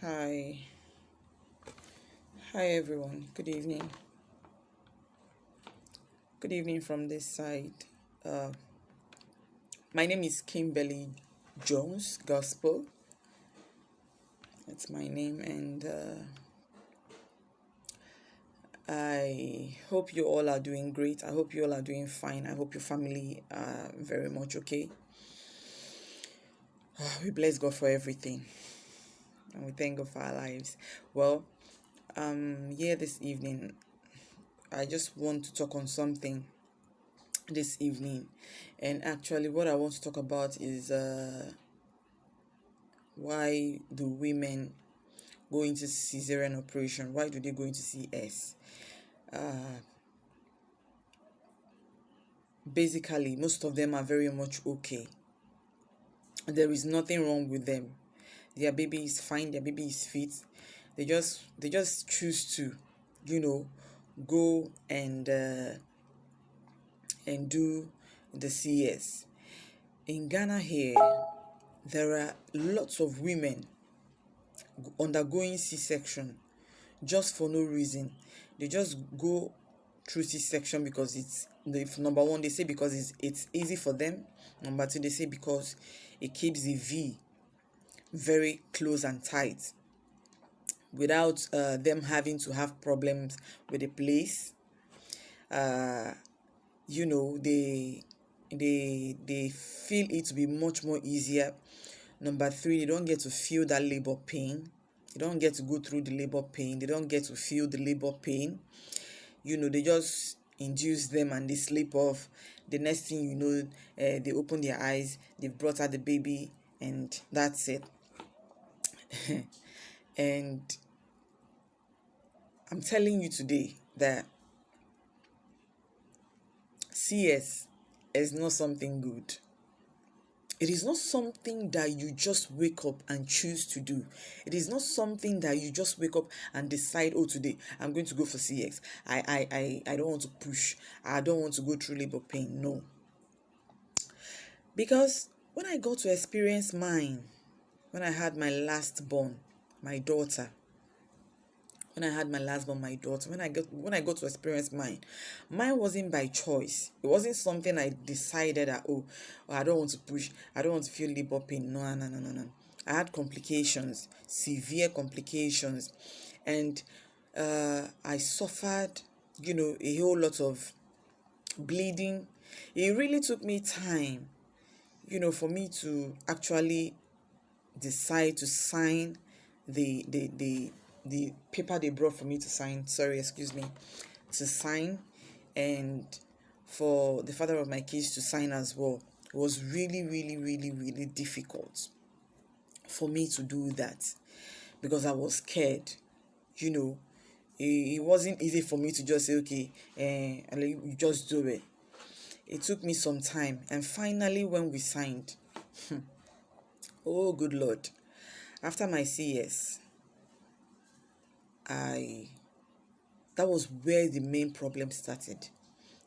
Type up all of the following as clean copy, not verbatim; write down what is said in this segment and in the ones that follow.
Hi, hi everyone. Good evening. Good evening from this side. Uh, my name is Kimberly Jones Gospel. That's my name, and I hope you all are doing great. I hope you all are doing fine. I hope your family are very much okay. We bless God for everything, and we thank God for our lives. Well, here this evening, I just want to talk on something this evening, and actually, what I want to talk about is why do women go into cesarean operation? Why do they go into CS? Basically, most of them are very much okay. There is nothing wrong with them. Their baby is fine. Their baby is fit. They just choose to, you know, go and do the CS. In Ghana here, there are lots of women undergoing C-section just for no reason. They just go through C-section because number one, they say because it's easy for them. Number two, they say because it keeps the V very close and tight without them having to have problems with the place. uh they feel it to be much more easier. Number three, they don't get to feel that labor pain. They don't get to go through the labor pain. They don't get to feel the labor pain. They just induce them and they sleep off. The next thing you know, they open their eyes, they've brought out the baby, and that's it. And I'm telling you today that CS is not something good. It is not something that you just wake up and choose to do. It is not something that you just wake up and decide, oh, today I'm going to go for CX. I don't want to push. I don't want to go through labor pain. No. Because when I got to experience mine, when I had my last born, my daughter, when I had my last born, my daughter, when I got to experience mine wasn't by choice. It wasn't something I decided that, I don't want to push, I don't want to feel labor pain. No, no, no, no, no. I had complications, severe complications, and I suffered, a whole lot of bleeding. It really took me time, for me to actually decide to sign the paper they brought for me to sign. Sorry, excuse me, to sign, and for the father of my kids to sign as well. It was really, really, really, really difficult for me to do that because I was scared. You know, it wasn't easy for me to just say, okay, and you just do it. It took me some time, and finally, when we signed, oh, good Lord, after my CS, I that was where the main problem started.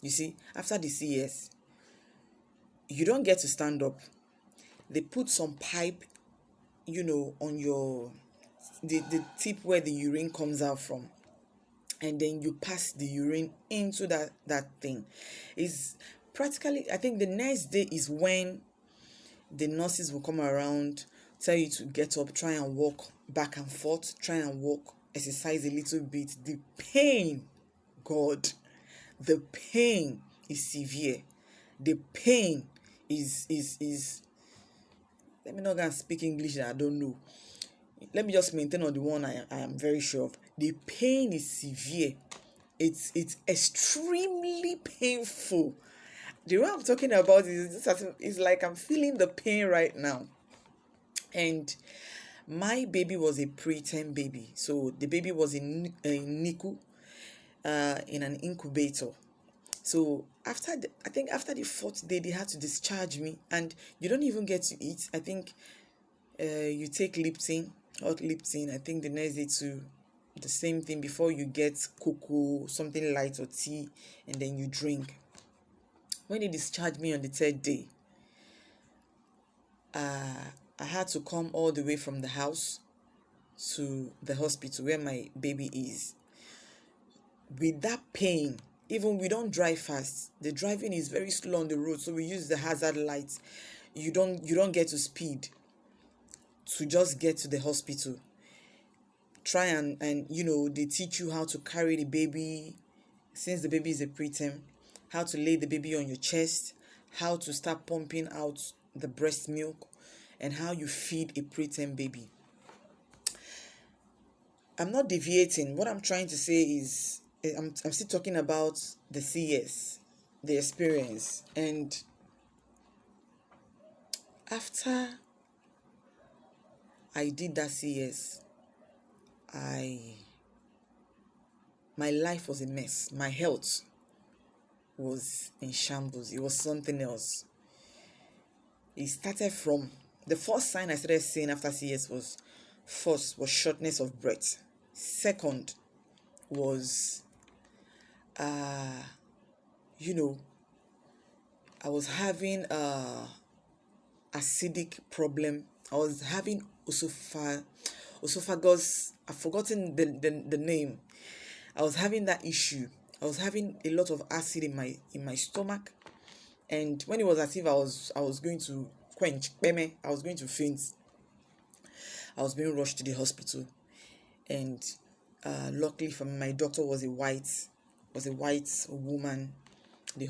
You see, after the CS, you don't get to stand up. They put some pipe, on the tip where the urine comes out from, and then you pass the urine into that thing. Is practically, I think the next day is when the nurses will come around, tell you to get up, try and walk back and forth, try and walk, exercise a little bit. The pain, God, the pain is severe. The pain is let me not go and speak English that I don't know. Let me just maintain on the one I am very sure of. The pain is severe. It's extremely painful. The way I'm talking about is like I'm feeling the pain right now. And my baby was a preterm baby. So the baby was in NICU, in an incubator. So I think after the fourth day, they had to discharge me, and you don't even get to eat. I think you take Lipton, hot Lipton. I think the next day too, the same thing before you get cocoa, something light or tea, and then you drink. When they discharged me on the third day, I had to come all the way from the house to the hospital where my baby is. With that pain, even we don't drive fast. The driving is very slow on the road, so we use the hazard lights. You don't get to speed to just get to the hospital. Try and they teach you how to carry the baby since the baby is a preterm, how to lay the baby on your chest, how to start pumping out the breast milk, and how you feed a preterm baby. I'm not deviating. What I'm trying to say is I'm still talking about the CS, the experience. And after I did that CS, I my life was a mess. My health was in shambles. It was something else. It started from the first sign I started seeing after CS was first was shortness of breath. Second was you know I was having acidic problem. I was having esophagus. I've forgotten the name. I was having that issue. I was having a lot of acid in my stomach, and when it was as if I was going to I was going to faint. I was being rushed to the hospital, and luckily for me, my doctor was a white woman. The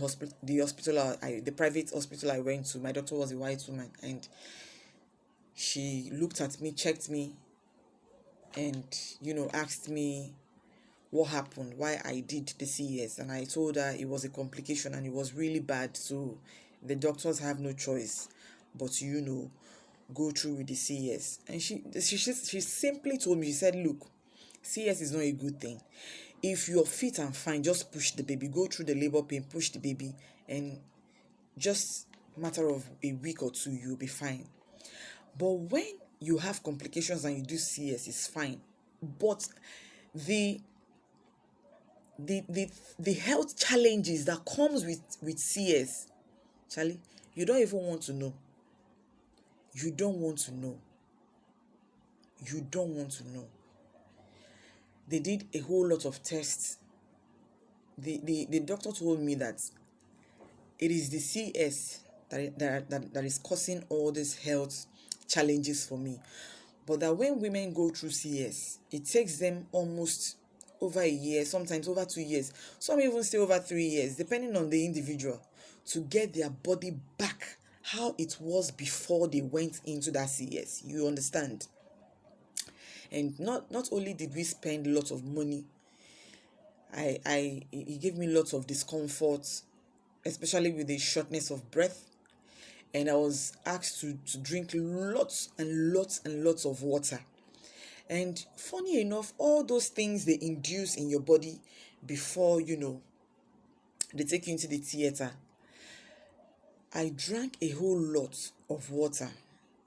private hospital I went to, my doctor was a white woman, and she looked at me, checked me, and asked me what happened, why I did the CS, and I told her it was a complication and it was really bad. So the doctors have no choice but to go through with the CS. And she simply told me, she said, look, CS is not a good thing. If you're fit and fine, just push the baby, go through the labor pain, push the baby, and just matter of a week or two, you'll be fine. But when you have complications and you do CS, it's fine. But the health challenges that comes with CS, Charlie, you don't even want to know. You don't want to know. You don't want to know. They did a whole lot of tests. The doctor told me that it is the CS that is causing all these health challenges for me. But that when women go through CS, it takes them almost over a year, sometimes over 2 years, some even stay over 3 years, depending on the individual, to get their body back how it was before they went into that CS. You understand? And not only did we spend lots of money, it gave me lots of discomfort, especially with the shortness of breath. And I was asked to drink lots and lots and lots of water. And funny enough, all those things they induce in your body before they take you into the theater. I drank a whole lot of water,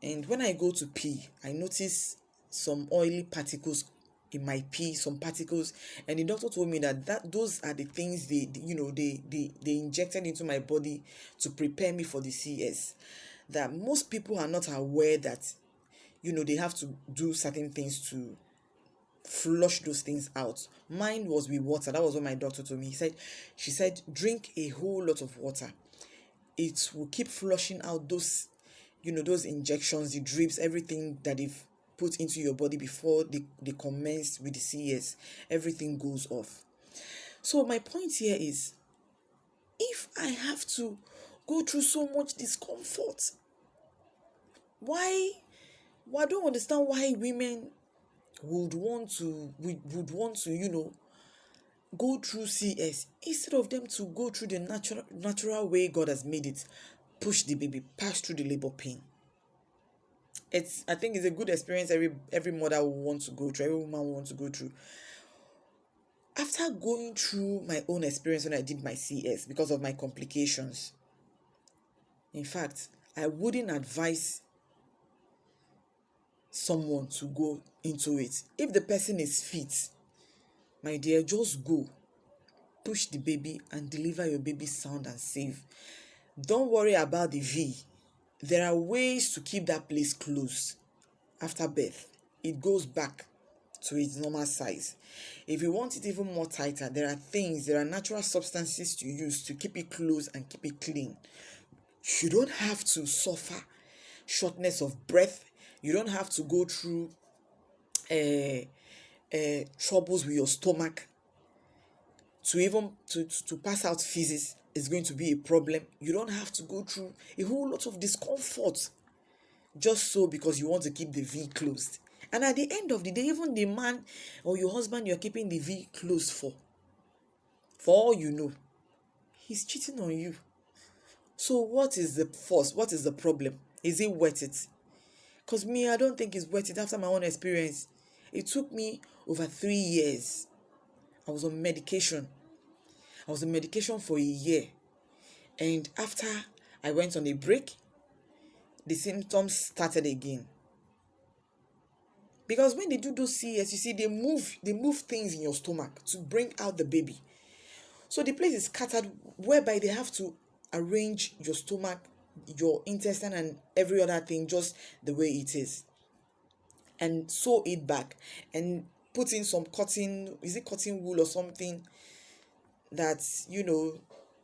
and when I go to pee, I notice some oily particles in my pee, some particles, and the doctor told me that those are the things they injected into my body to prepare me for the CS. That most people are not aware that they have to do certain things to flush those things out. Mine was with water. That was what my doctor told me. She said, drink a whole lot of water. It will keep flushing out those injections, the drips, everything that they've put into your body before they commence with the CS. Everything goes off. So my point here is, if I have to go through so much discomfort, why I don't understand why women would want to go through CS instead of them to go through the natural way God has made it. Push the baby, pass through the labor pain. I think it's a good experience every mother will want to go through, every woman will want to go through. After going through my own experience when I did my CS because of my complications, in fact, I wouldn't advise someone to go into it. If the person is fit, my dear, just go. Push the baby and deliver your baby sound and safe. Don't worry about the V. there are ways to keep that place closed after birth. It goes back to its normal size. If you want it even more tighter, there are natural substances to use to keep it closed and keep it clean. You don't have to suffer shortness of breath. You don't have to go through troubles with your stomach. To even to pass out feces is going to be a problem. You don't have to go through a whole lot of discomfort just so because you want to keep the V closed. And at the end of the day, even the man or your husband you're keeping the V closed for all you know, he's cheating on you. So what is the force? What is the problem? Is it worth it? Because me, I don't think it's worth it after my own experience. It took me over 3 years. I was on medication. I was on medication for a year. And after I went on a break, the symptoms started again. Because when they do those CS, you see, they move things in your stomach to bring out the baby. So the place is scattered, whereby they have to arrange your stomach, your intestine, and every other thing just the way it is, and sew it back and put in some cotton, is it cotton wool or something that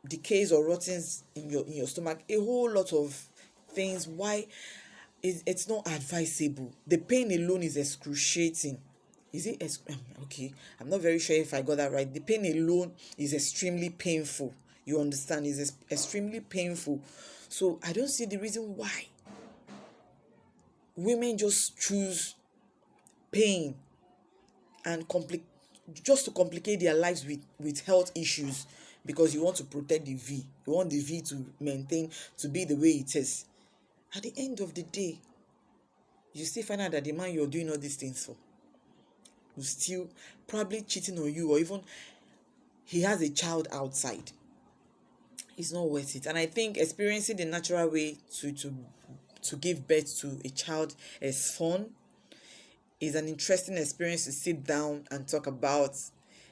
decays or rottens in your stomach. A whole lot of things. Why it's not advisable. The pain alone is excruciating. Is it okay? I'm not very sure if I got that right. The pain alone is extremely painful. You understand? It's extremely painful. So I don't see the reason why women just choose pain and just to complicate their lives with health issues, because you want to protect the V. You want the V to maintain, to be the way it is. At the end of the day, you still find out that the man you're doing all these things for will still probably cheating on you, or even he has a child outside. It's not worth it. And I think experiencing the natural way to give birth to a child is fun. Is an interesting experience to sit down and talk about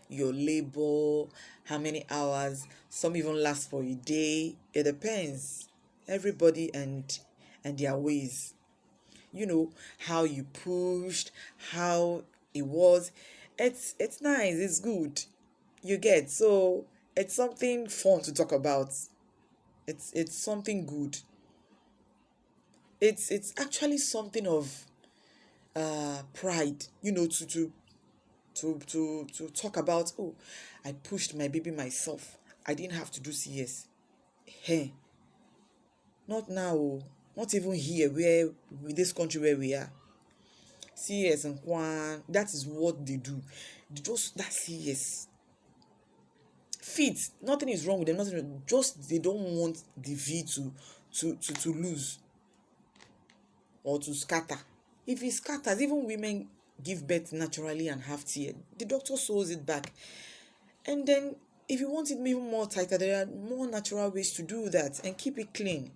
your labor, how many hours. Some even last for a day. It depends. Everybody and their ways. How you pushed, how it was. It's nice, it's good. You get, so it's something fun to talk about. It's something good. It's actually something of pride, to talk about. Oh, I pushed my baby myself. I didn't have to do CS. Hey, not now. Not even here, where with this country where we are. CS and Kwan, that is what they do. Just that CS. Fit, nothing is wrong with them. Nothing. Just they don't want the V to lose or to scatter. If it scatters, even women give birth naturally and have tear. The doctor sews it back. And then if you want it even more tighter, there are more natural ways to do that and keep it clean.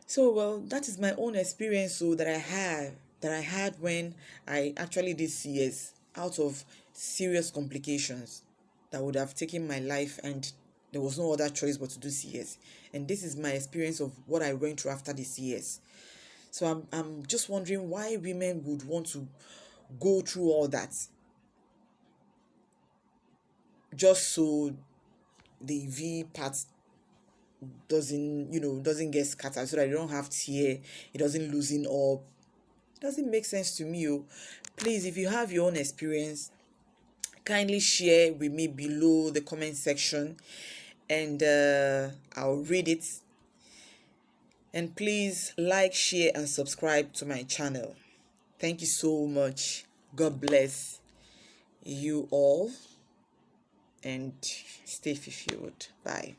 So, well, that is my own experience that I had when I actually did CS, out of serious complications that would have taken my life, and there was no other choice but to do CS. And this is my experience of what I went through after the CS. So I'm just wondering why women would want to go through all that just so the V part doesn't get scattered, so that you don't have tear, it doesn't loosen up. It doesn't make sense to me. Please, if you have your own experience, kindly share with me below the comment section, and I'll read it. And please like, share, and subscribe to my channel. Thank you so much. God bless you all, and stay fulfilled. Bye.